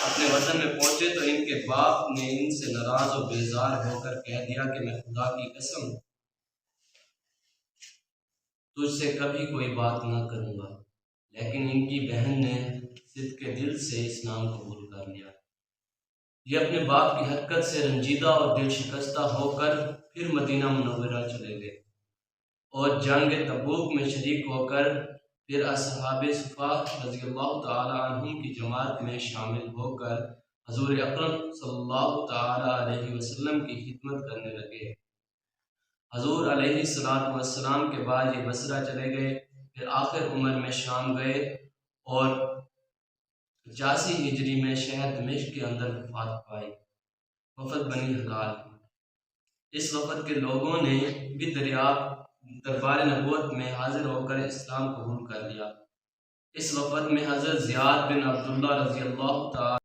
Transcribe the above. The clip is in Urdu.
اپنے وطن میں پہنچے تو ان کے باپ نے ان سے ناراض و بیزار ہو کر کہہ دیا کہ میں خدا کی قسم تجھ سے کبھی کوئی بات نہ کروں گا، لیکن ان کی بہن نے صدق کے دل سے اسلام قبول کر لیا۔ یہ اپنے باپ کی حرکت سے رنجیدہ اور دل شکستہ ہو کر پھر مدینہ منورہ چلے گئے اور جنگ تبوک میں شریک ہو کر پھر اصحاب صفا رضی اللہ تعالی عنہم کی جماعت میں شامل ہو کر حضور اکرم صلی اللہ تعالی علیہ وسلم کی خدمت کرنے لگے۔ حضور علیہ السلام کے بعد یہ بصرہ چلے گئے، پھر آخر عمر میں شام گئے اور 85 ہجری میں شہر دمشق کے اندر وفات پائی۔ وفد بنی ہلال، اس وفد کے لوگوں نے بھی دربار نبوت میں حاضر ہو کر اسلام قبول کر لیا۔ اس وفد میں حضرت زیاد بن عبداللہ رضی اللہ تعالی